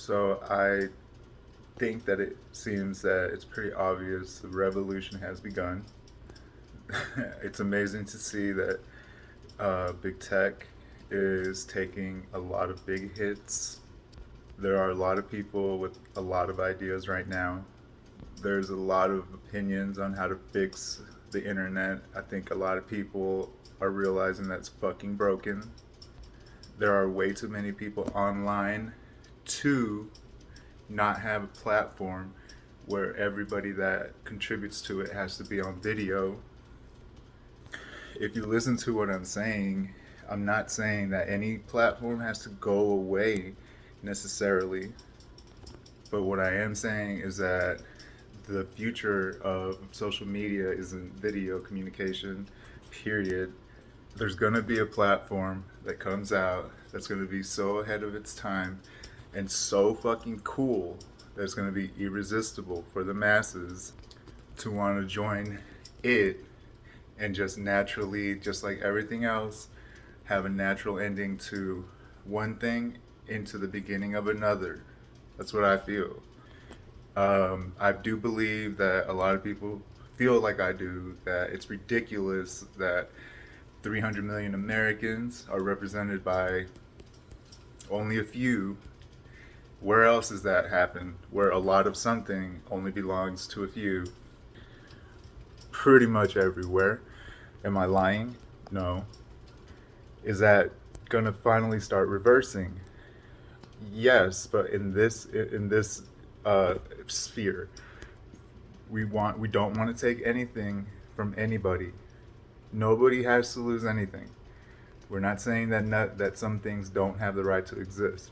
So I think that it seems that it's pretty obvious the revolution has begun. It's amazing to see that big tech is taking a lot of big hits. There are a lot of people with a lot of ideas right now. There's a lot of opinions on how to fix the internet. I think a lot of people are realizing that's fucking broken. There are way too many people online to not have a platform where everybody that contributes to it has to be on video. If you listen to what I'm saying, I'm not saying that any platform has to go away necessarily. But what I am saying is that the future of social media is in video communication, period. There's going to be a platform that comes out that's going to be so ahead of its time and so fucking cool that it's going to be irresistible for the masses to want to join it and just naturally, just like everything else, have a natural ending to one thing into the beginning of another. That's what I feel. I do believe that a lot of people feel like I do, that it's ridiculous that 300 million Americans are represented by only a few. Where else has that happened? Where a lot of something only belongs to a few? Pretty much everywhere. Am I lying? No. Is that gonna finally start reversing? Yes, but in this sphere, we don't want to take anything from anybody. Nobody has to lose anything. We're not saying that some things don't have the right to exist.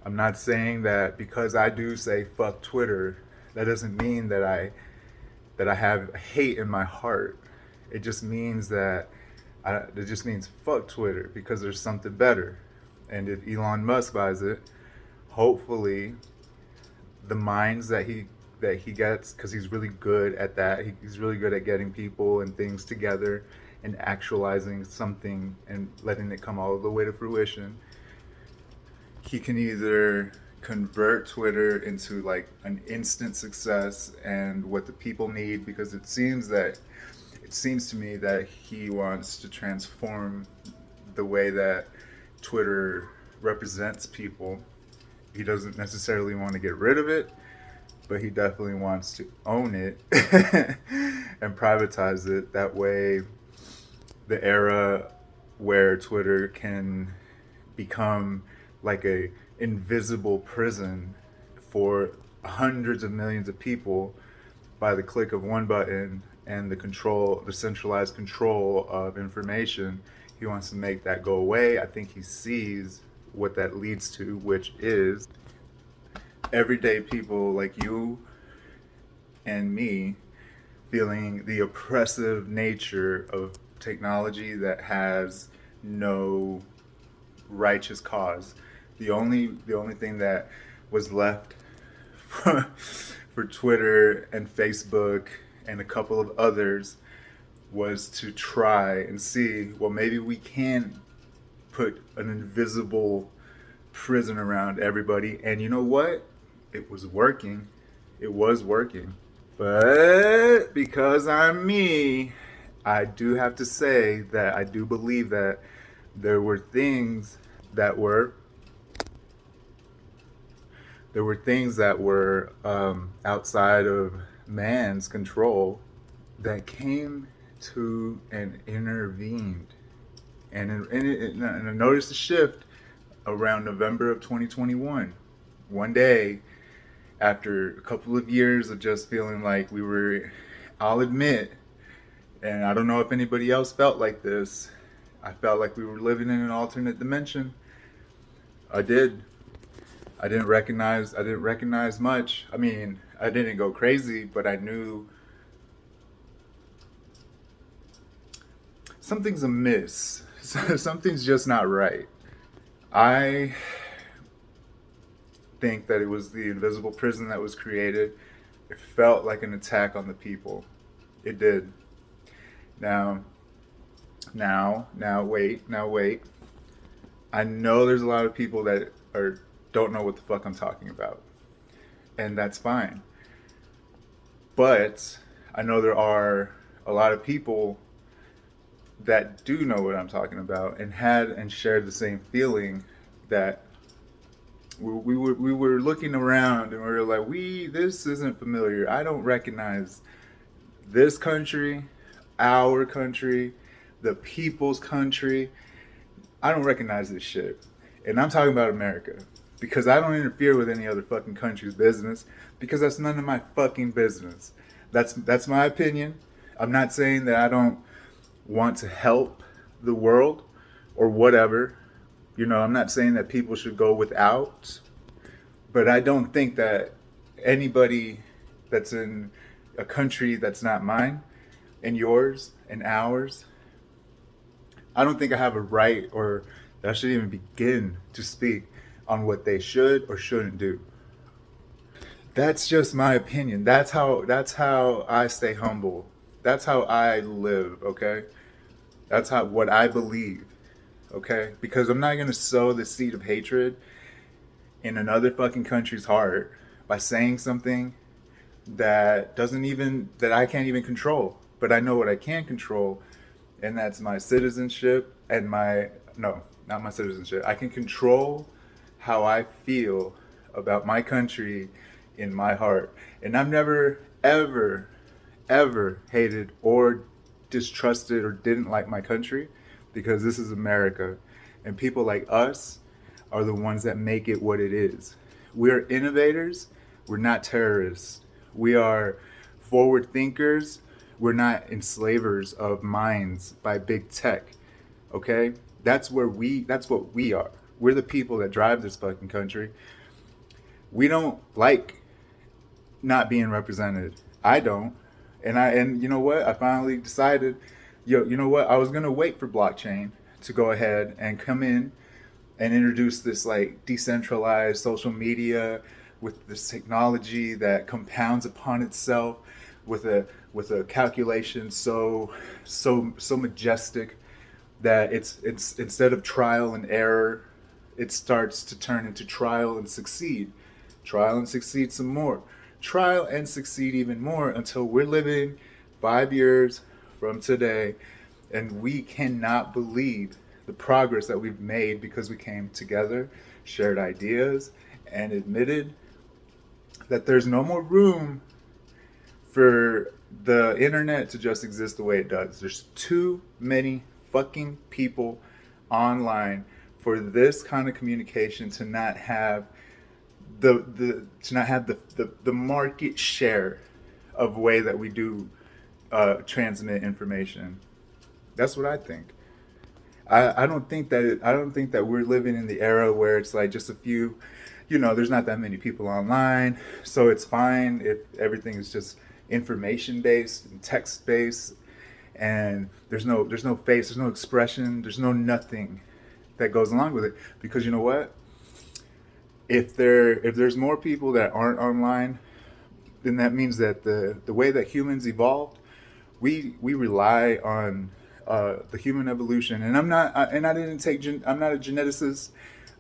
I'm not saying that because I do say fuck Twitter, that doesn't mean that I have hate in my heart. It just means it just means fuck Twitter because there's something better. And if Elon Musk buys it, hopefully the minds that he gets, because he's really good at that. He's really good at getting people and things together and actualizing something and letting it come all the way to fruition. He can either convert Twitter into like an instant success and what the people need, because it seems to me that he wants to transform the way that Twitter represents people. He doesn't necessarily want to get rid of it, but he definitely wants to own it and privatize it. That way, the era where Twitter can become like a invisible prison for hundreds of millions of people by the click of one button and the centralized control of information. He wants to make that go away. I think he sees what that leads to, which is everyday people like you and me feeling the oppressive nature of technology that has no righteous cause. The only thing that was left for Twitter and Facebook and a couple of others was to try and see, well, maybe we can put an invisible prison around everybody. And you know what? It was working. It was working. But because I'm me, I do have to say that I do believe that there were things that were outside of man's control that came to and intervened. And I noticed a shift around November of 2021. One day, after a couple of years of just feeling like I'll admit, and I don't know if anybody else felt like this, I felt like we were living in an alternate dimension. I did. I didn't recognize much. I mean, I didn't go crazy, but I knew something's amiss. Something's just not right. I think that it was the invisible prison that was created. It felt like an attack on the people. It did. Now, now, wait. I know there's a lot of people that are don't know what the fuck I'm talking about. And that's fine. But I know there are a lot of people that do know what I'm talking about and had and shared the same feeling that we were looking around and we were like, this isn't familiar. I don't recognize this country, our country, the people's country. I don't recognize this shit. And I'm talking about America. Because I don't interfere with any other fucking country's business. Because that's none of my fucking business. That's my opinion. I'm not saying that I don't want to help the world or whatever. You know, I'm not saying that people should go without. But I don't think that anybody that's in a country that's not mine and yours and ours, I don't think I have a right or that I should even begin to speak on what they should or shouldn't do. That's just my opinion. That's how I stay humble. That's how I live, okay? That's what I believe, okay? Because I'm not going to sow the seed of hatred in another fucking country's heart by saying something that I can't even control. But I know what I can control, and that's my citizenship and no, not my citizenship. I can control how I feel about my country in my heart. And I've never, ever, ever hated or distrusted or didn't like my country, because this is America. And people like us are the ones that make it what it is. We're innovators. We're not terrorists. We are forward thinkers. We're not enslavers of minds by big tech. Okay? That's what we are. We're the people that drive this fucking country. We don't like not being represented. I don't. And you know what? I finally decided, you know what? I was gonna wait for blockchain to go ahead and come in and introduce this like decentralized social media with this technology that compounds upon itself with a calculation so majestic that it's instead of trial and error, it starts to turn into trial and succeed some more, trial and succeed even more, until we're living 5 years from today and we cannot believe the progress that we've made because we came together, shared ideas, and admitted that there's no more room for the internet to just exist the way it does. There's too many fucking people online for this kind of communication to not have the market share of way that we do transmit information. That's what I think. I don't think that we're living in the era where it's like just a few, there's not that many people online, so it's fine if everything is just information based and text based, and there's no face, there's no expression, there's no nothing that goes along with it. Because you know what? If there's more people that aren't online, then that means that the way that humans evolved, we rely on the human evolution. And I'm not a geneticist,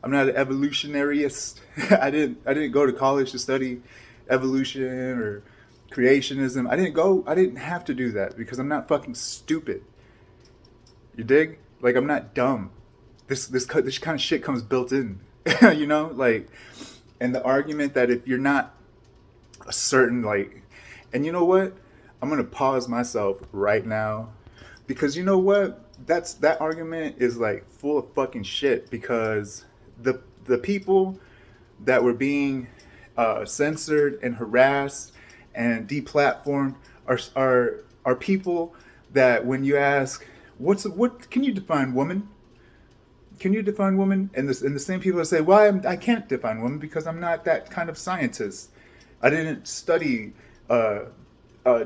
I'm not an evolutionarist. I didn't go to college to study evolution or creationism. I didn't have to do that because I'm not fucking stupid. You dig? Like, I'm not dumb. This kind of shit comes built in. Like, and the argument that if you're not a certain, like, and you know what? I'm gonna pause myself right now, because you know what? That argument is like full of fucking shit, because the people that were being censored and harassed and deplatformed are people that, when you ask what can you define woman? Can you define woman? And the same people that say, well, I can't define woman because I'm not that kind of scientist. I didn't study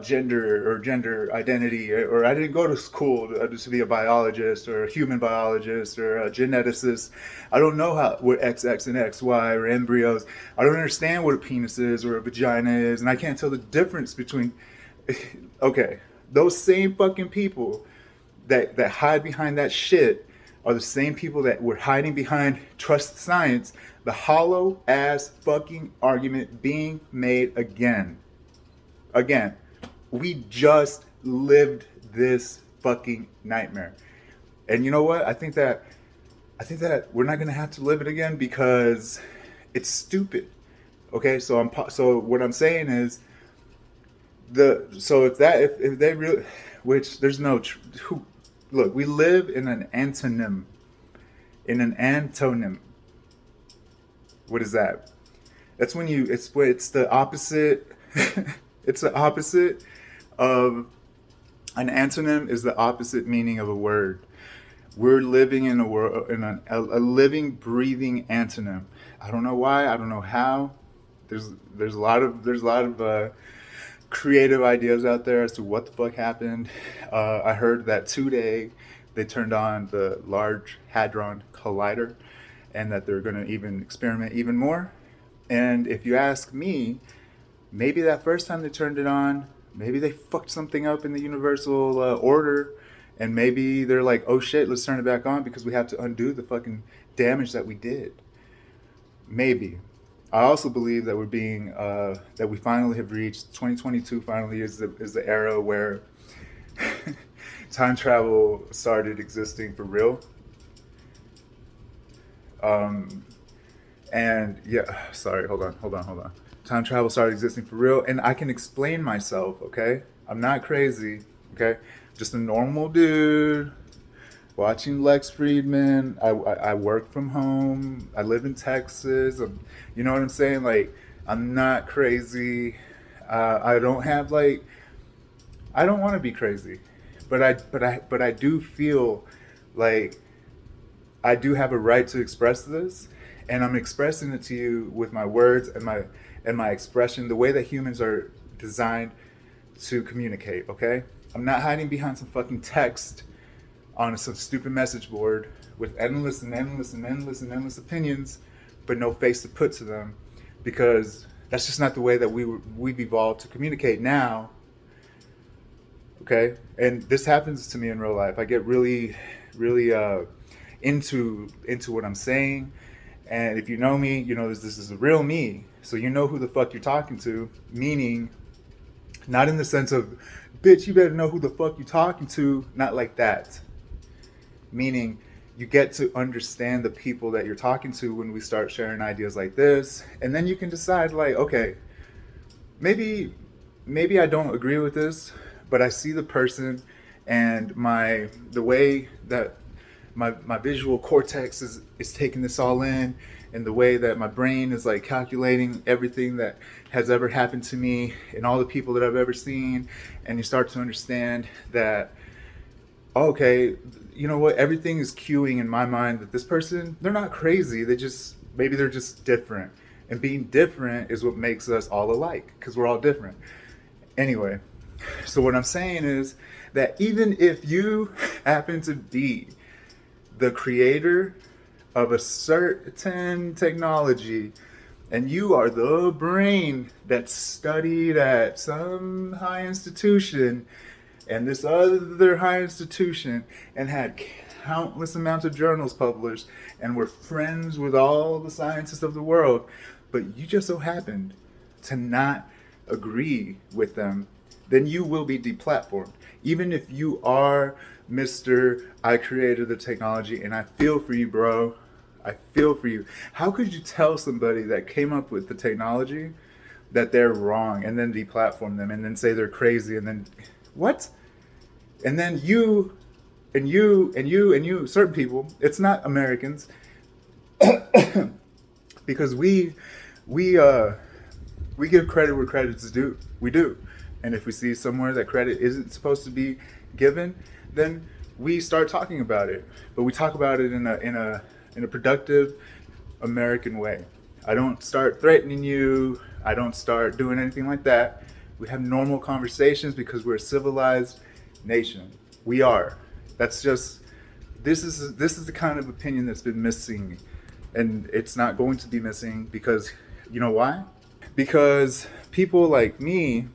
gender or gender identity, or I didn't go to school to be a biologist or a human biologist or a geneticist. I don't know what XX and XY or embryos. I don't understand what a penis is or a vagina is, and I can't tell the difference between. Okay, those same fucking people that hide behind that shit are the same people that were hiding behind trust science the hollow ass fucking argument being made again. Again. We just lived this fucking nightmare. And you know what? I think that we're not gonna have to live it again because it's stupid. Okay, so what I'm saying is if they really, which there's no who, look, we live in an antonym. In an antonym. What is that? That's when it's the opposite. It's the opposite of an antonym is the opposite meaning of a word. We're living in a world in a living, breathing antonym. I don't know why. I don't know how. There's a lot of creative ideas out there as to what the fuck happened. I heard that today they turned on the Large Hadron Collider, and that they're going to even experiment even more. And if you ask me, maybe that first time they turned it on, maybe they fucked something up in the universal order, and maybe they're like, oh shit, let's turn it back on because we have to undo the fucking damage that we did. Maybe. I also believe that that we finally have reached 2022. Finally, is the era where time travel started existing for real. Um, and yeah, sorry, hold on. Time travel started existing for real, and I can explain myself. Okay, I'm not crazy. Okay, just a normal dude watching Lex Friedman. I work from home. I live in Texas. You know what I'm saying? Like, I'm not crazy. I don't have like I don't want to be crazy, but I do feel like I do have a right to express this, and I'm expressing it to you with my words and my expression, the way that humans are designed to communicate. Okay, I'm not hiding behind some fucking text on some stupid message board with endless and endless and endless and endless opinions, but no face to put to them, because that's just not the way that we've evolved to communicate now. Okay, and this happens to me in real life. I get really into what I'm saying, and if you know me, you know this is a real me. So you know who the fuck you're talking to. Meaning, not in the sense of, bitch, you better know who the fuck you're talking to. Not like that. Meaning, you get to understand the people that you're talking to when we start sharing ideas like this, and then you can decide like, okay, maybe I don't agree with this, but I see the person, and the way that my visual cortex is taking this all in, and the way that my brain is like calculating everything that has ever happened to me and all the people that I've ever seen, and you start to understand that, okay, you know what, everything is cueing in my mind that this person, they're not crazy, maybe they're just different, and being different is what makes us all alike, because we're all different. Anyway, so what I'm saying is that even if you happen to be the creator of a certain technology, and you are the brain that studied at some high institution and this other high institution and had countless amounts of journals published and were friends with all the scientists of the world, but you just so happened to not agree with them, then you will be deplatformed. Even if you are Mr. I created the technology, and I feel for you, bro. I feel for you. How could you tell somebody that came up with the technology that they're wrong and then deplatform them and then say they're crazy and then what? And then you, certain people, it's not Americans, because we give credit where credit's due. We do. And if we see somewhere that credit isn't supposed to be given, then we start talking about it. But we talk about it in a productive American way. I don't start threatening you. I don't start doing anything like that. We have normal conversations because we're a civilized nation. We are. That's just this is the kind of opinion that's been missing, and it's not going to be missing because you know why? Because people like me,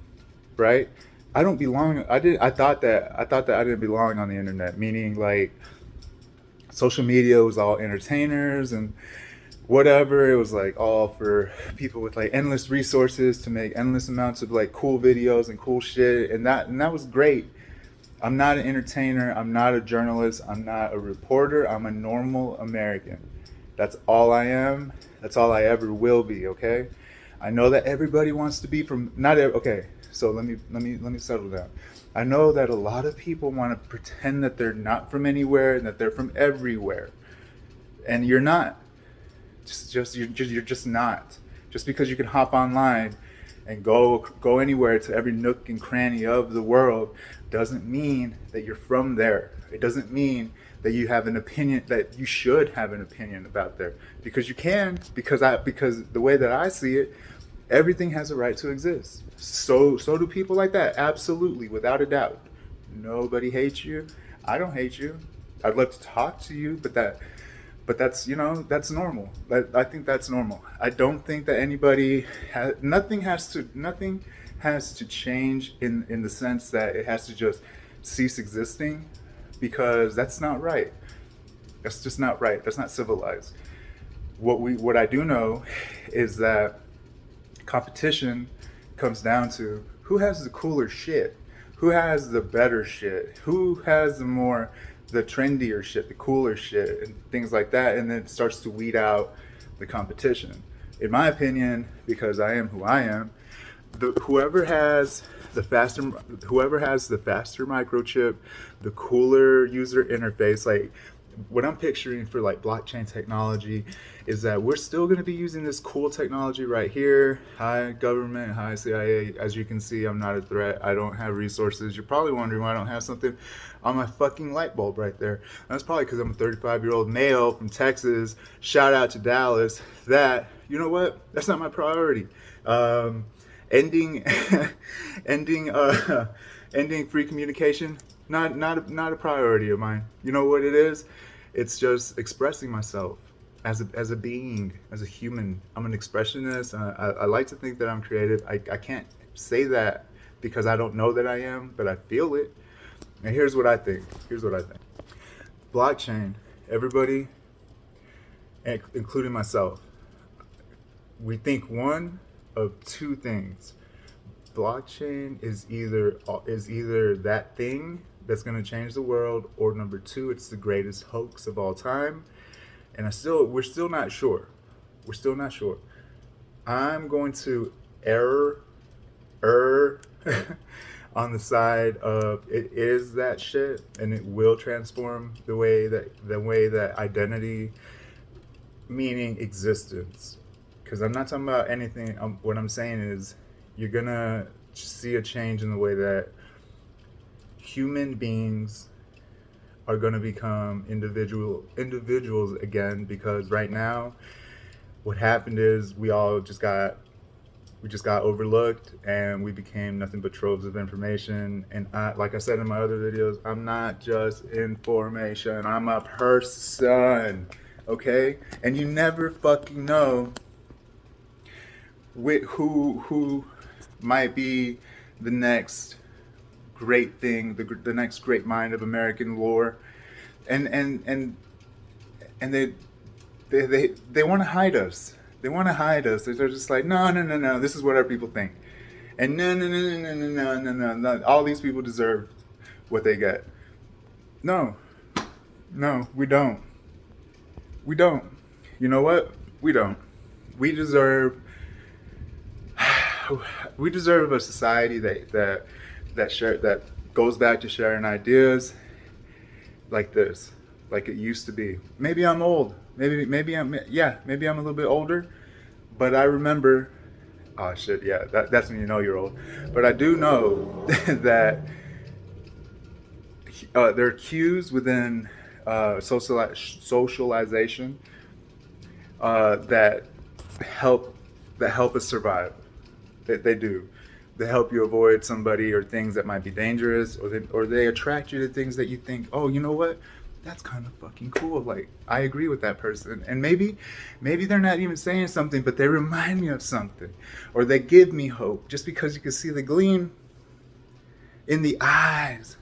right? I don't belong. I thought that I didn't belong on the internet. Meaning, like, social media was all entertainers, and whatever. It was like all for people with like endless resources to make endless amounts of like cool videos and cool shit, and that was great. I'm not an entertainer, I'm not a journalist, I'm not a reporter, I'm a normal American. That's all I am. That's all I ever will be, okay? I know that everybody wants to be from okay. So let me settle down. I know that a lot of people want to pretend that they're not from anywhere and that they're from everywhere. And you're not. You're just not. Just because you can hop online and go anywhere to every nook and cranny of the world doesn't mean that you're from there. It doesn't mean that you have an opinion, that you should have an opinion about there, because you can, because the way that I see it, everything has a right to exist. So do people like that, absolutely, without a doubt. Nobody hates you. I don't hate you. I'd love to talk to you, but that's, that's normal. I think that's normal. I don't think that nothing has to change in the sense that it has to just cease existing, because that's not right. That's just not right. That's not civilized. What I do know is that competition comes down to who has the cooler shit, who has the better shit, who has the trendier shit, the cooler shit, and things like that, and then it starts to weed out the competition. In my opinion, because I am who I am, whoever has whoever has the faster microchip, the cooler user interface, like what I'm picturing for like blockchain technology, is that we're still going to be using this cool technology right here. Hi government, hi CIA. As you can see, I'm not a threat. I don't have resources. You're probably wondering why I don't have something on my fucking light bulb right there. That's probably because I'm a 35-year-old male from Texas. Shout out to Dallas. That, you know what? That's not my priority. Ending ending ending free communication, not a priority of mine. You know what it is? It's just expressing myself as a being, as a human. I'm an expressionist. I like to think that I'm creative. I can't say that because I don't know that I am, but I feel it. And here's what I think. Blockchain, everybody, including myself, we think one of two things. Blockchain is either that thing that's going to change the world, or number two, it's the greatest hoax of all time. And we're still not sure. We're still not sure. I'm going to err on the side of it is that shit, and it will transform the way that identity, meaning existence. Because I'm not talking about anything. What I'm saying is, you're gonna see a change in the way that human beings are gonna become individuals again. Because right now, what happened is we just got overlooked, and we became nothing but troves of information. And like I said in my other videos, I'm not just information. I'm a person. Okay, and you never fucking know who might be the next great thing, the next great mind of American lore, and they want to hide us. They want to hide us. They're just like, no. This is what our people think, and no. All these people deserve what they get. No, we don't. We don't. You know what? We don't. We deserve. We deserve a society that goes back to sharing ideas like this, like it used to be. Maybe I'm old. Maybe I'm a little bit older, but I remember. Oh shit! Yeah, that's when you know you're old. But I do know that there are cues within socialization that help us survive. They do. They help you avoid somebody or things that might be dangerous, or they attract you to things that you think, oh, you know what? That's kind of fucking cool. Like, I agree with that person. And maybe they're not even saying something, but they remind me of something. Or they give me hope just because you can see the gleam in the eyes.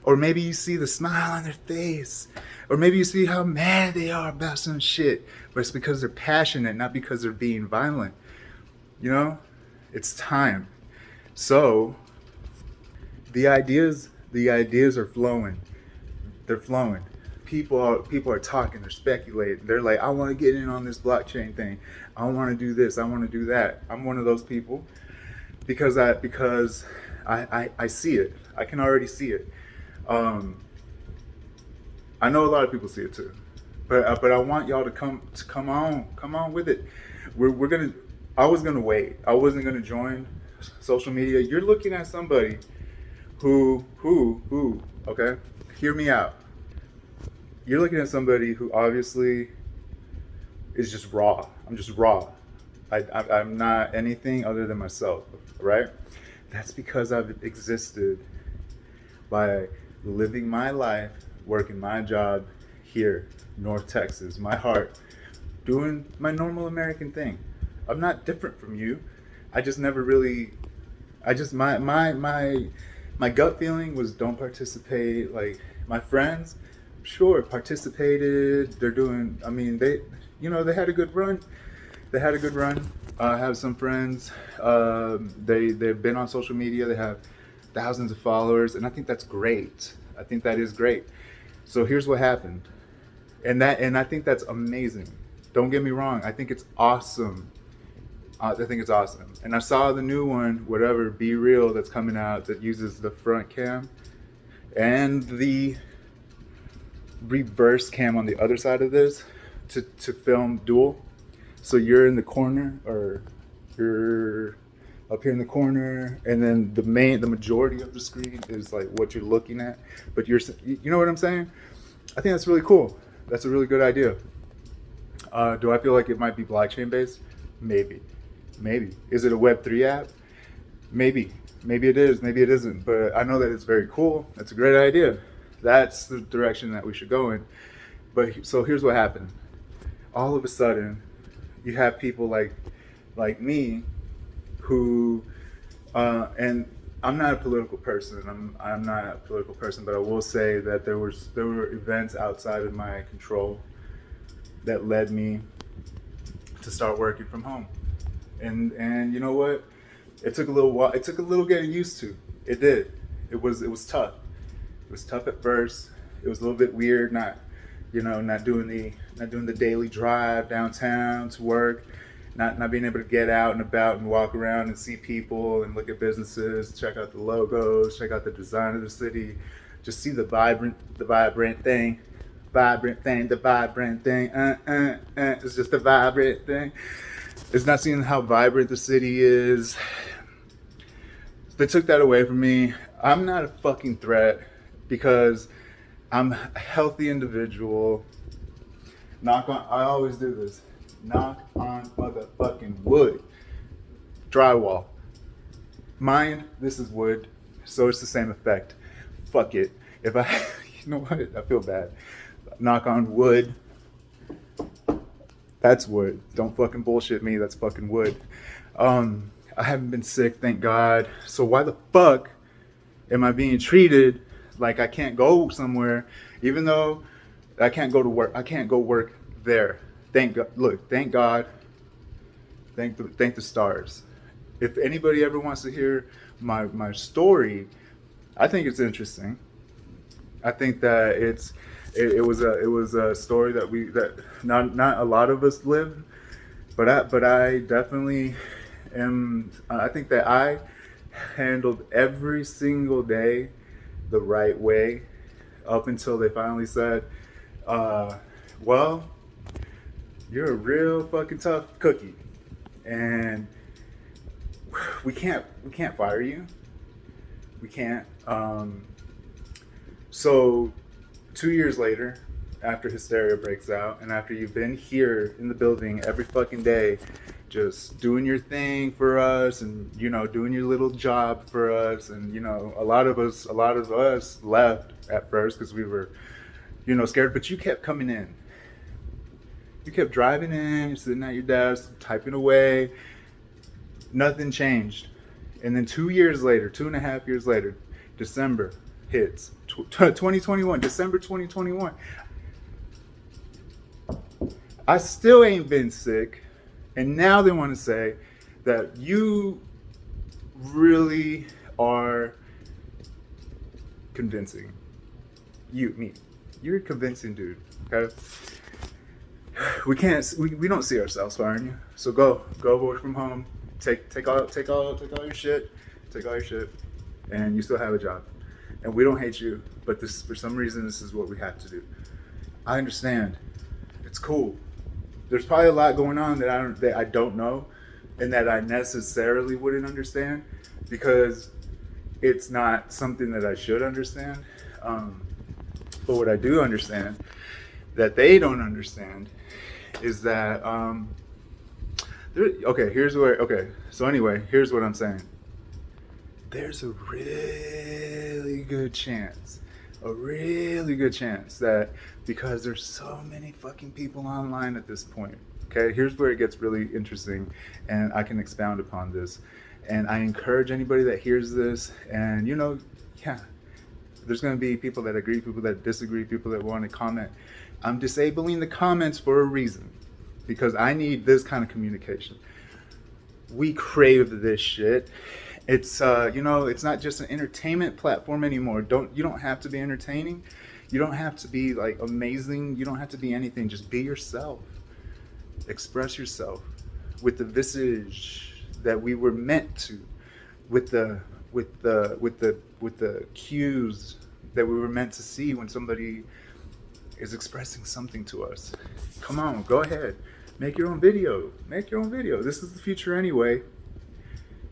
Or maybe you see the smile on their face. Or maybe you see how mad they are about some shit. but it's because they're passionate, not because they're being violent. You know, it's time. So the ideas are flowing. They're flowing. People are talking. They're speculating. They're like, I want to get in on this blockchain thing. I want to do this. I want to do that. I'm one of those people because I see it. I can already see it. I know a lot of people see it too, but I want y'all to come on with it. We're gonna. I was gonna wait. I wasn't gonna join social media. You're looking at somebody who. Okay, hear me out. You're looking at somebody who obviously is just raw. I'm just raw. I'm not anything other than myself, right? That's because I've existed by living my life, working my job here, North Texas, my heart, doing my normal American thing. I'm not different from you. I just never really. I just my gut feeling was don't participate. Like my friends, sure, participated. They're doing. I mean, they had a good run. They had a good run. I have some friends. They've been on social media. They have thousands of followers, and I think that's great. I think that is great. So here's what happened, and I think that's amazing. Don't get me wrong. I think it's awesome. I think it's awesome. And I saw the new one, whatever, Be Real, that's coming out that uses the front cam and the reverse cam on the other side of this to film dual. So you're in the corner, or you're up here in the corner, and then the majority of the screen is like what you're looking at. But you know what I'm saying? I think that's really cool. That's a really good idea. Do I feel like it might be blockchain based? Maybe. Is it a Web3 app? Maybe it is, maybe it isn't. But I know that it's very cool. That's a great idea. That's the direction that we should go in. But so here's what happened. All of a sudden, you have people like me who and I'm not a political person. I'm not a political person, but I will say that there were events outside of my control that led me to start working from home. And you know what? It took a little while. It took a little getting used to. It did. It was tough. It was tough at first. It was a little bit weird, not doing the daily drive downtown to work, not being able to get out and about and walk around and see people and look at businesses, check out the logos, check out the design of the city, just see the vibrant thing. It's just a vibrant thing. It's not seeing how vibrant the city is. They took that away from me. I'm not a fucking threat because I'm a healthy individual. I always do this. Knock on motherfucking wood. Drywall. Mine, this is wood, so it's the same effect. Fuck it. You know what? I feel bad. Knock on wood. That's wood. Don't fucking bullshit me. That's fucking wood. I haven't been sick, thank God. So why the fuck am I being treated like I can't go somewhere, even though I can't go to work? I can't go work there. Thank God. Look, thank God. Thank the stars. If anybody ever wants to hear my story, I think it's interesting. I think that it was a story that not a lot of us live, but I definitely am. I think that I handled every single day the right way up until they finally said, well, you're a real fucking tough cookie, and we can't fire you. We can't. So 2 years later, after hysteria breaks out, and after you've been here in the building every fucking day, just doing your thing for us, and doing your little job for us, and a lot of us left at first because we were, scared. But you kept coming in. You kept driving in. You're sitting at your desk, typing away. Nothing changed. And then 2 years later, 2.5 years later, December hits. 2021, December 2021. I still ain't been sick, and now they want to say that you really are convincing. Me. You're a convincing dude, okay? We don't see ourselves firing you. So go work from home. Take all your shit. Take all your shit, and you still have a job. And we don't hate you, but this, for some reason, this is what we have to do. I understand. It's cool. There's probably a lot going on that I don't know, and that I necessarily wouldn't understand, because it's not something that I should understand. But what I do understand, that they don't understand, is that so anyway, here's what I'm saying. There's a really good chance that, because there's so many fucking people online at this point, okay, here's where it gets really interesting, and I can expound upon this, and I encourage anybody that hears this, and there's going to be people that agree, people that disagree, people that want to comment. I'm disabling the comments for a reason, because I need this kind of communication. We crave this shit. It's it's not just an entertainment platform anymore. You don't have to be entertaining. You don't have to be like amazing. You don't have to be anything. Just be yourself. Express yourself with the visage that we were meant to, with the cues that we were meant to see when somebody is expressing something to us. Come on, go ahead. Make your own video. This is the future anyway.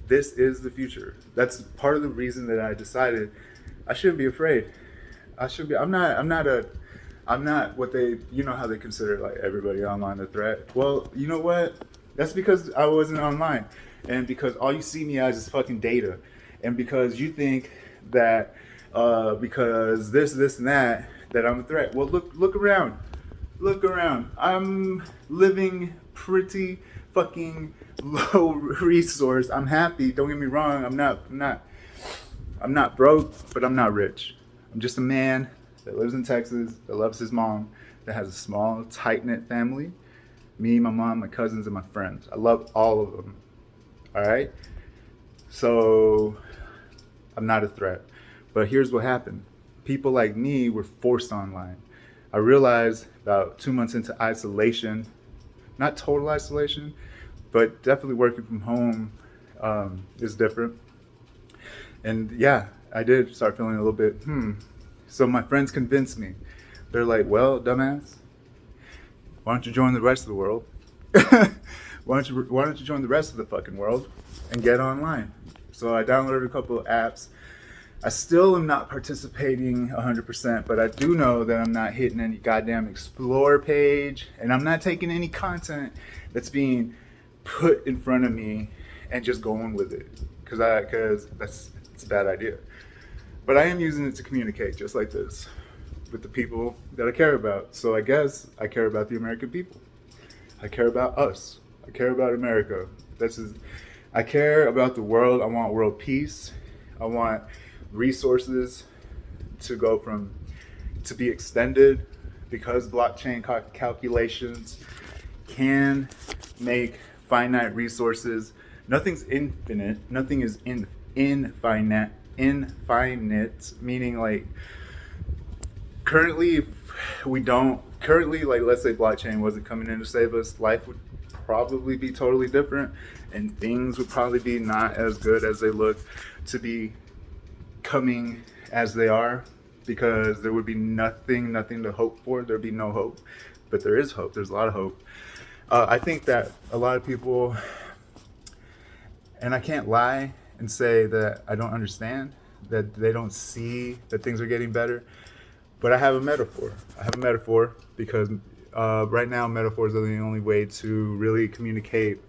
This is the future. That's part of the reason that I decided I shouldn't be afraid. I'm not what they, how they consider like everybody online a threat. Well, you know what? That's because I wasn't online, and because all you see me as is fucking data, and because you think that because this and that I'm a threat. Well, look around. I'm living pretty fucking low resource. I'm happy. Don't get me wrong. I'm not broke, but I'm not rich. I'm just a man that lives in Texas, that loves his mom, that has a small, tight-knit family. Me, my mom, my cousins, and my friends. I love all of them. All right? So I'm not a threat. But here's what happened. People like me were forced online. I realized about 2 months into isolation, not total isolation, but definitely working from home is different. And yeah, I did start feeling a little bit, So my friends convinced me. They're like, well, dumbass, why don't you join the rest of the world? Why don't you join the rest of the fucking world and get online? So I downloaded a couple of apps. I still am not participating 100%, but I do know that I'm not hitting any goddamn explore page, and I'm not taking any content that's being put in front of me and just going with it, because it's a bad idea. But I am using it to communicate, just like this, with the people that I care about. So I guess I care about the American people. I care about us. I care about America. I care about the world. I want world peace. I want resources to be extended, because blockchain calculations can make finite resources. Nothing's infinite. Nothing is infinite. Meaning, like, currently, like, let's say blockchain wasn't coming in to save us, life would probably be totally different, and things would probably be not as good as they look to be coming as they are, because there would be nothing to hope for. There'd be no hope, but there is hope. There's a lot of hope. I think that a lot of people, and I can't lie and say that I don't understand, that they don't see that things are getting better, but I have a metaphor. Because right now metaphors are the only way to really communicate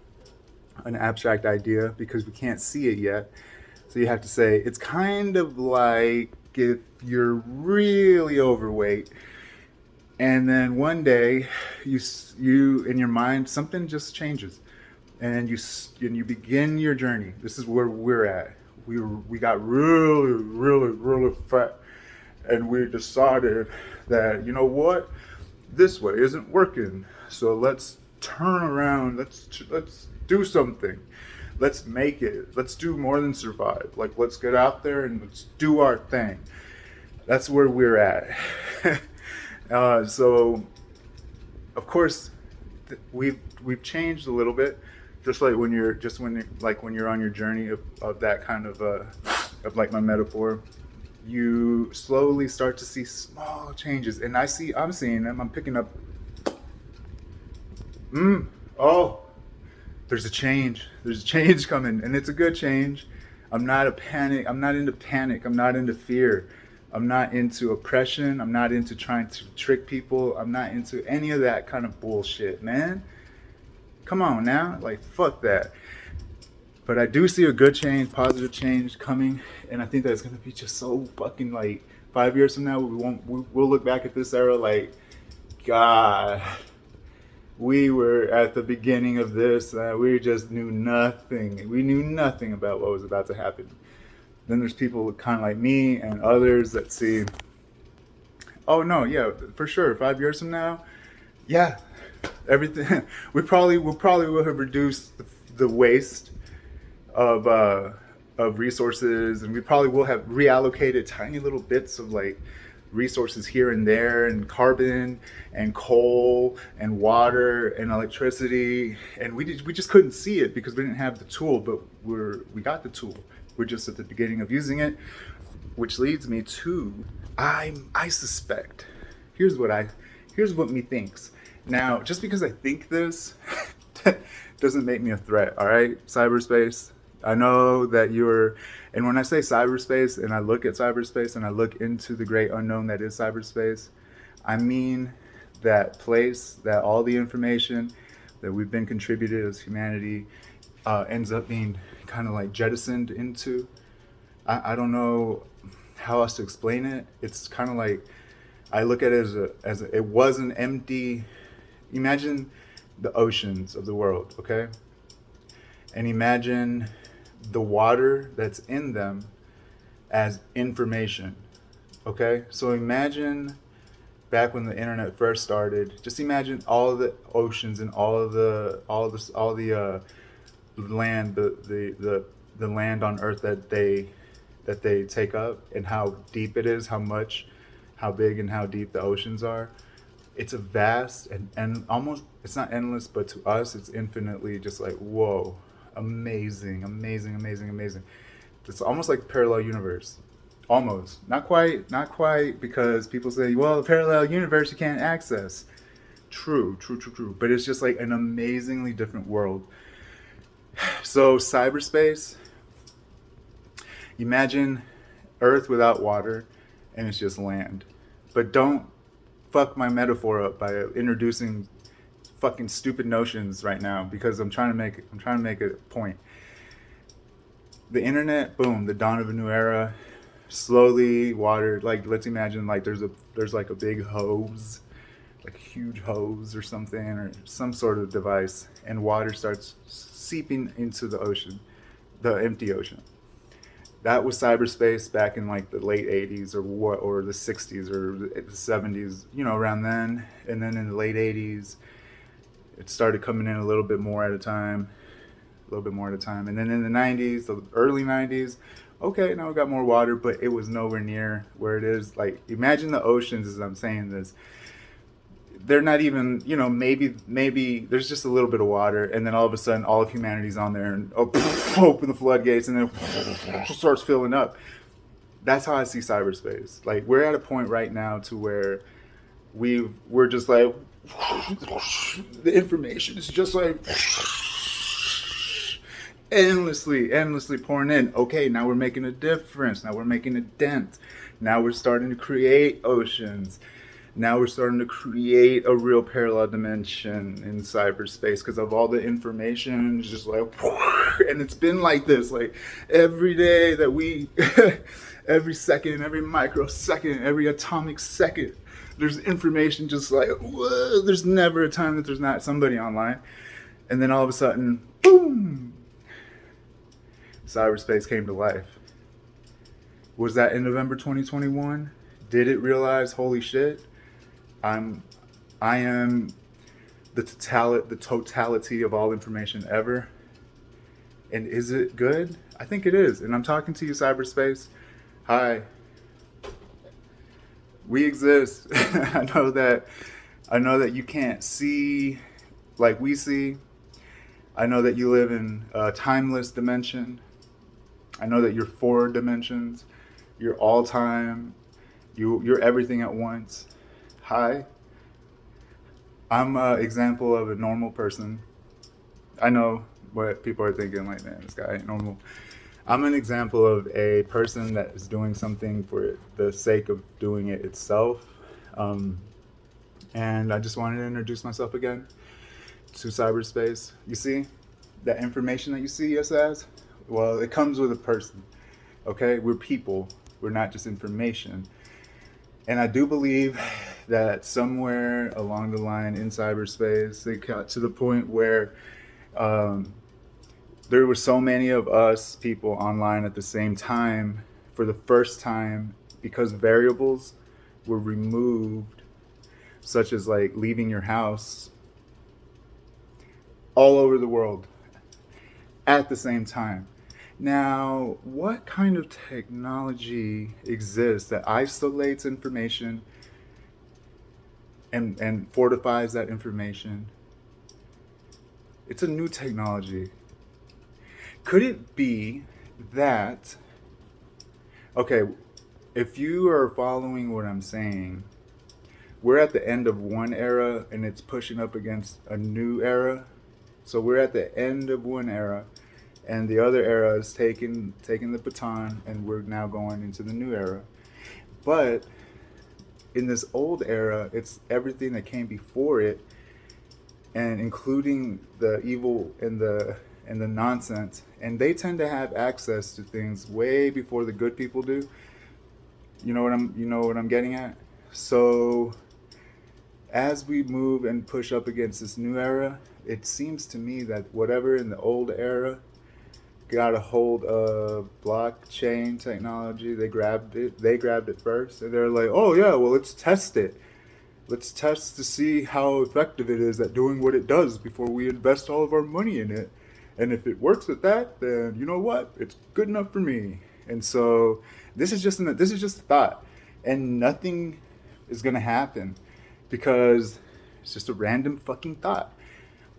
an abstract idea, because we can't see it yet. So you have to say, it's kind of like if you're really overweight, and then one day you in your mind, something just changes, and you begin your journey. This is where we're at. We got really fat, and we decided that, you know what, this way isn't working. So let's turn around. Let's do something. Let's make it. Let's do more than survive. Like, let's get out there and let's do our thing. That's where we're at. So, of course, we've changed a little bit. Just like when you're when you're on your journey of that kind of like my metaphor, you slowly start to see small changes, and I'm seeing them. I'm picking up. Oh, there's a change. There's a change coming, and it's a good change. I'm not into panic. I'm not into fear. I'm not into oppression. I'm not into trying to trick people. I'm not into any of that kind of bullshit, man. Come on now, like, fuck that. But I do see a good change, positive change coming, and I think that's gonna be just so fucking, like, 5 years from now, we'll look back at this era like, God, we were at the beginning of this. We just knew nothing. We knew nothing about what was about to happen. Then there's people kind of like me and others that see, oh no, yeah, for sure, 5 years from now, yeah, everything. Will have reduced the waste of resources, and we probably will have reallocated tiny little bits of like resources here and there, and carbon and coal and water and electricity, and we just couldn't see it because we didn't have the tool, but we got the tool. We're just at the beginning of using it, which leads me to I suspect. Here's what me thinks. Now, just because I think this doesn't make me a threat, all right? Cyberspace. I know that and when I say cyberspace and I look at cyberspace and I look into the great unknown that is cyberspace, I mean that place that all the information that we've been contributed as humanity ends up being kind of like jettisoned into. I don't know how else to explain it. It's kind of like, I look at it it was an empty, imagine the oceans of the world, okay? And imagine the water that's in them as information, okay? So imagine back when the internet first started, just imagine all the oceans and all the land, the land on earth that they take up, and how deep it is, how big and how deep the oceans are. It's a vast and almost, it's not endless, but to us it's infinitely just like, whoa, amazing. It's almost like a parallel universe. Almost. Not quite, because people say, well, the parallel universe you can't access. True. But it's just like an amazingly different world. So cyberspace, imagine Earth without water, and it's just land. But don't fuck my metaphor up by introducing fucking stupid notions right now, because I'm trying to make a point. The internet, boom, the dawn of a new era, slowly water, like, let's imagine like there's like a big hose, like a huge hose or something, or some sort of device, and water starts seeping into the ocean, the empty ocean. That was cyberspace back in like the late 80s or the 60s or the 70s, around then. And then in the late 80s, it started coming in a little bit more at a time. And then in the 90s, the early 90s, okay, now we got more water, but it was nowhere near where it is. Like, imagine the oceans, as I'm saying this. They're not even, maybe there's just a little bit of water, and then all of a sudden all of humanity's on there, and open the floodgates, and then starts filling up. That's how I see cyberspace. Like, we're at a point right now to where we're just like, the information is just like endlessly pouring in. Okay, now we're making a difference. Now we're making a dent. Now we're starting to create oceans. Now we're starting to create a real parallel dimension in cyberspace because of all the information. It's just like, and it's been like this, like every day that every second, every microsecond, every atomic second, there's information just like, whoa, there's never a time that there's not somebody online. And then all of a sudden, boom, cyberspace came to life. Was that in November 2021? Did it realize, holy shit, I am the totality of all information ever. And is it good? I think it is. And I'm talking to you, cyberspace. Hi, we exist. I know that you can't see like we see. I know that you live in a timeless dimension. I know that you're four dimensions. You're all time. You're everything at once. Hi. I'm an example of a normal person. I know what people are thinking, like, man, this guy ain't normal. I'm an example of a person that is doing something for the sake of doing it itself. And I just wanted to introduce myself again to cyberspace. You see, that information that you see us as, well, it comes with a person. Okay, we're people. We're not just information. And I do believe that somewhere along the line in cyberspace, it got to the point where there were so many of us people online at the same time for the first time because variables were removed, such as like leaving your house, all over the world at the same time. Now, what kind of technology exists that isolates information and fortifies that information? It's a new technology. Could it be that, okay, if you are following what I'm saying, we're at the end of one era and it's pushing up against a new era. So we're at the end of one era and the other era is taking the baton and we're now going into the new era. But in this old era, it's everything that came before it, and including the evil and the nonsense, and they tend to have access to things way before the good people do. You know what I'm getting at? So as we move and push up against this new era, it seems to me that whatever in the old era got a hold of blockchain technology, they grabbed it first, and they're like, oh yeah, well, let's test it. Let's test to see how effective it is at doing what it does before we invest all of our money in it. And if it works at that, then you know what? It's good enough for me. And so this is just a thought, and nothing is gonna happen because it's just a random fucking thought.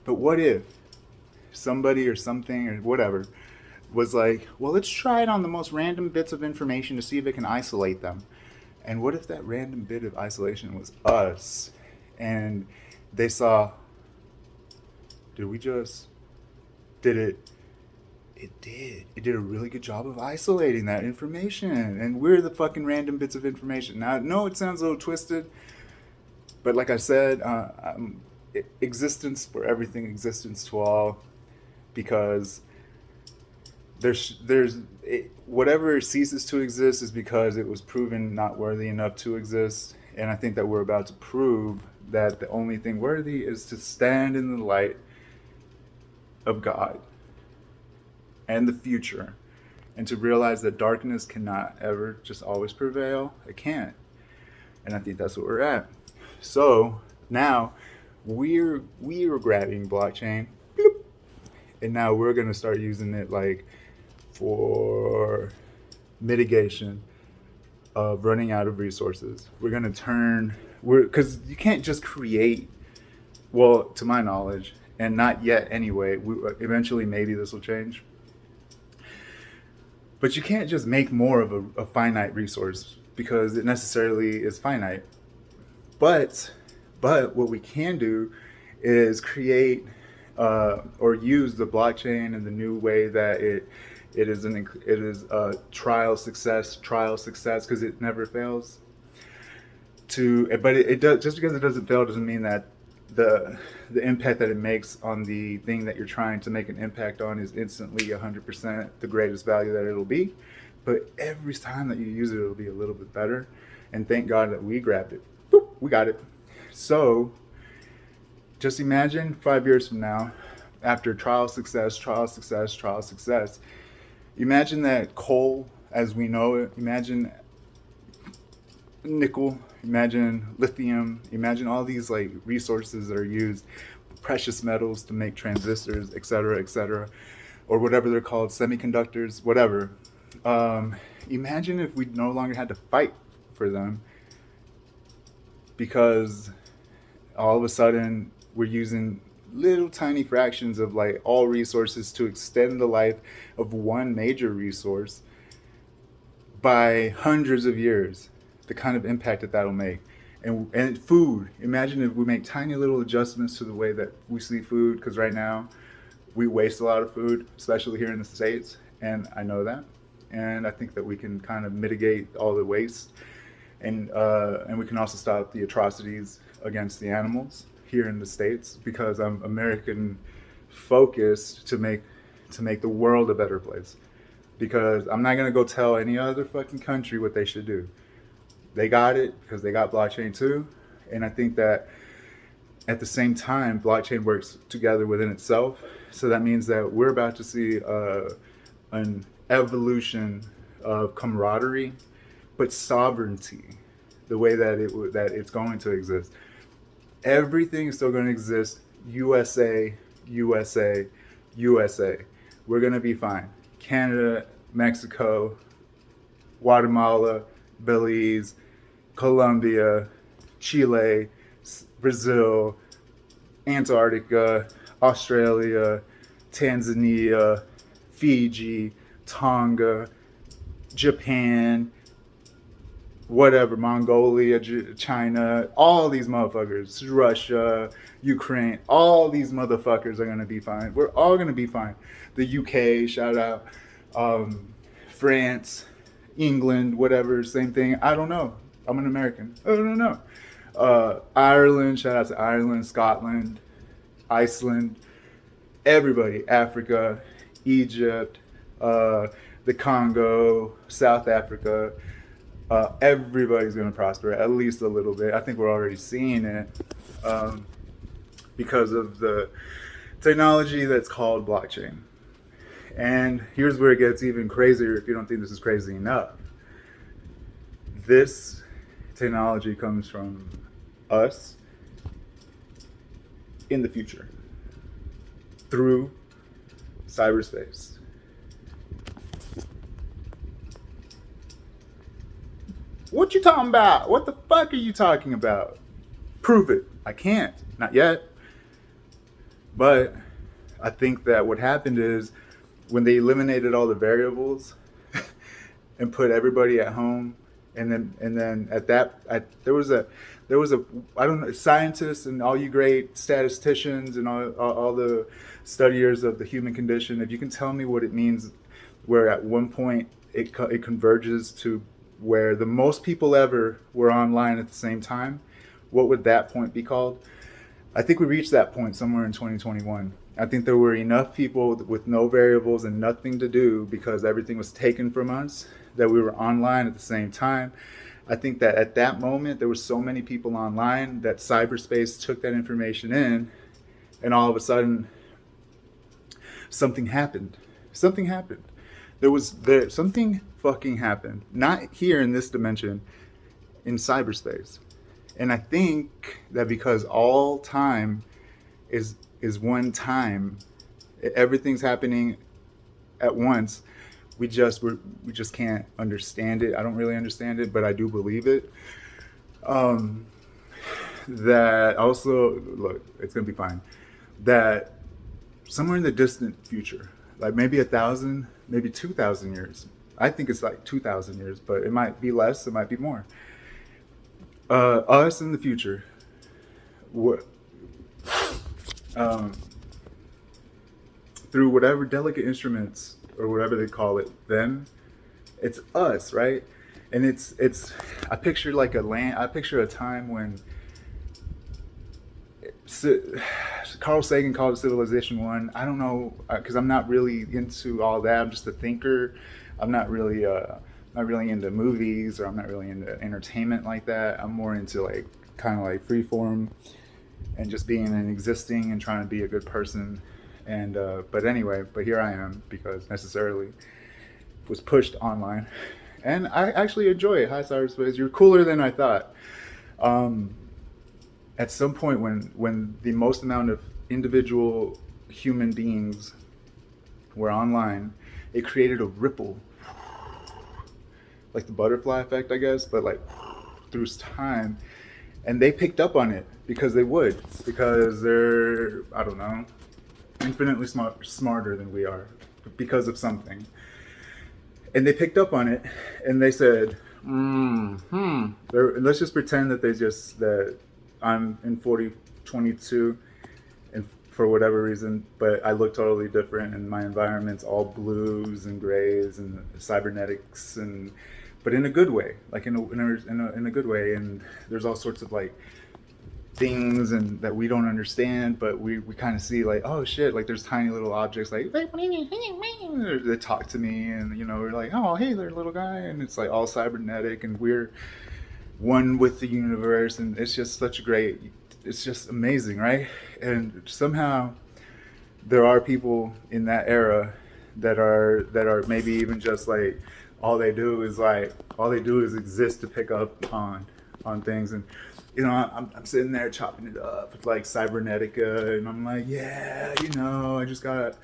But what if somebody or something or whatever was like, well, let's try it on the most random bits of information to see if it can isolate them. And what if that random bit of isolation was us? And they saw, did it did a really good job of isolating that information, and we're the fucking random bits of information. Now, no, it sounds a little twisted, but like I said, existence for everything, existence to all, because whatever ceases to exist is because it was proven not worthy enough to exist. And I think that we're about to prove that the only thing worthy is to stand in the light of God and the future, and to realize that darkness cannot ever just always prevail. It can't. And I think that's what we're at. So now we're grabbing blockchain, bloop, and now we're gonna start using it like for mitigation of running out of resources. We're gonna because you can't just create, well, to my knowledge, and not yet anyway. Eventually, maybe this will change. But you can't just make more of a finite resource because it necessarily is finite. But what we can do is create or use the blockchain in the new way that it is a trial success because it never fails. But it does, just because it doesn't fail doesn't mean that the impact that it makes on the thing that you're trying to make an impact on is instantly 100% the greatest value that it'll be. But every time that you use it, it'll be a little bit better. And thank God that we grabbed it. Boop, we got it. So just imagine 5 years from now, after trial success, imagine that coal as we know it, imagine nickel, imagine lithium, imagine all these like resources that are used precious metals to make transistors, et cetera, or whatever they're called, semiconductors, whatever. Imagine if we no longer had to fight for them because all of a sudden we're using little tiny fractions of like all resources to extend the life of one major resource by hundreds of years. The kind of impact that that'll make. And food, imagine if we make tiny little adjustments to the way that we see food, because right now we waste a lot of food, especially here in the States, and I know that. And I think that we can kind of mitigate all the waste, and we can also stop the atrocities against the animals here in the States, because I'm American focused to make the world a better place. Because I'm not gonna go tell any other fucking country what they should do. They got it because they got blockchain too, and I think that at the same time, blockchain works together within itself. So that means that we're about to see an evolution of camaraderie, but sovereignty, the way that it's going to exist. Everything is still going to exist. USA, USA, USA. We're going to be fine. Canada, Mexico, Guatemala, Belize, Colombia, Chile, Brazil, Antarctica, Australia, Tanzania, Fiji, Tonga, Japan, whatever, Mongolia, China, all these motherfuckers, Russia, Ukraine, all these motherfuckers are gonna be fine. We're all gonna be fine. The UK, shout out, France, England, whatever, same thing. I don't know. I'm an American. I don't know. Ireland, shout out to Ireland, Scotland, Iceland, everybody, Africa, Egypt, the Congo, South Africa. Everybody's going to prosper at least a little bit. I think we're already seeing it because of the technology that's called blockchain. And here's where it gets even crazier if you don't think this is crazy enough. This technology comes from us in the future through cyberspace. What you talking about? What the fuck are you talking about? Prove it. I can't. Not yet. But I think that what happened is when they eliminated all the variables and put everybody at home, and then there was a I don't know, scientists and all you great statisticians and all the studiers of the human condition, if you can tell me what it means where at one point it converges to where the most people ever were online at the same time, what would that point be called? I think we reached that point somewhere in 2021. I think there were enough people with no variables and nothing to do because everything was taken from us that we were online at the same time. I think that at that moment there were so many people online that cyberspace took that information in, and all of a sudden something happened. Something happened. Something fucking happened. Not here in this dimension, in cyberspace. And I think that because all time is one time, everything's happening at once, we just can't understand it. I don't really understand it, but I do believe it. That also, look, it's gonna be fine. That somewhere in the distant future, like maybe 1,000, maybe 2,000 years. I think it's like 2,000 years, but it might be less, it might be more. Us in the future, through whatever delicate instruments or whatever they call it, then it's us, right? And it's. I picture like I picture a time when Carl Sagan called it Civilization 1. I don't know, because I'm not really into all that. I'm just a thinker. I'm not really into movies, or I'm not really into entertainment like that. I'm more into like kind of like freeform and just being and existing and trying to be a good person. And but here I am because necessarily was pushed online, and I actually enjoy it. Hi, cyberspace, you're cooler than I thought. At some point when the most amount of individual human beings were online, it created a ripple, like the butterfly effect, I guess, but like through time. And they picked up on it because because they're, I don't know, infinitely smarter than we are because of something. And they picked up on it and they said, let's just pretend that I'm in 4022 and for whatever reason, but I look totally different and my environment's all blues and grays and cybernetics, and but in a good way, like in a good way. And there's all sorts of like things and that we don't understand, but we kind of see like, oh shit, like there's tiny little objects like they talk to me, and we're like, oh hey there little guy, and it's like all cybernetic and we're one with the universe, and it's just it's just amazing, right? And somehow there are people in that era that are maybe even just like all they do is exist to pick up on things. And I'm sitting there chopping it up with like cybernetica, and I'm like, yeah, I just got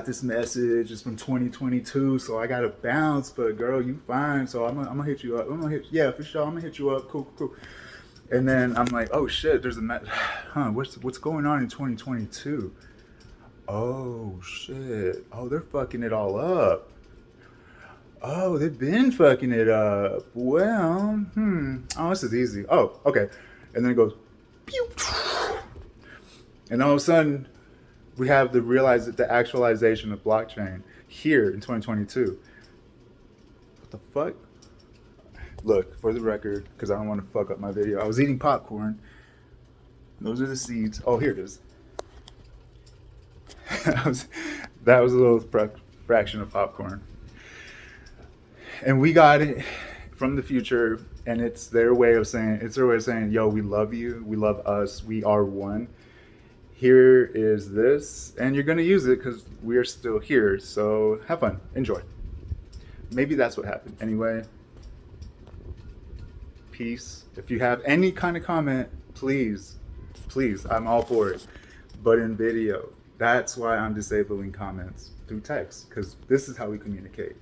this message. It's from 2022, so I gotta bounce. But girl, you fine. So I'm gonna hit you up. Yeah, for sure. I'm gonna hit you up. Cool. And then I'm like, oh shit, there's what's going on in 2022? Oh shit. Oh, they're fucking it all up. Oh, they've been fucking it up. Well, oh, this is easy. Oh, okay. And then it goes, pew. And all of a sudden, we have the actualization of blockchain here in 2022. What the fuck? Look, for the record, because I don't want to fuck up my video, I was eating popcorn. Those are the seeds. Oh, here it is. that was a little fraction of popcorn. And we got it from the future, and it's their way of saying, yo, we love you, we love us, we are one. Here is this, and you're gonna use it because we're still here. So have fun, enjoy. Maybe that's what happened. Anyway, peace. If you have any kind of comment, please, I'm all for it. But in video, that's why I'm disabling comments through text, because this is how we communicate.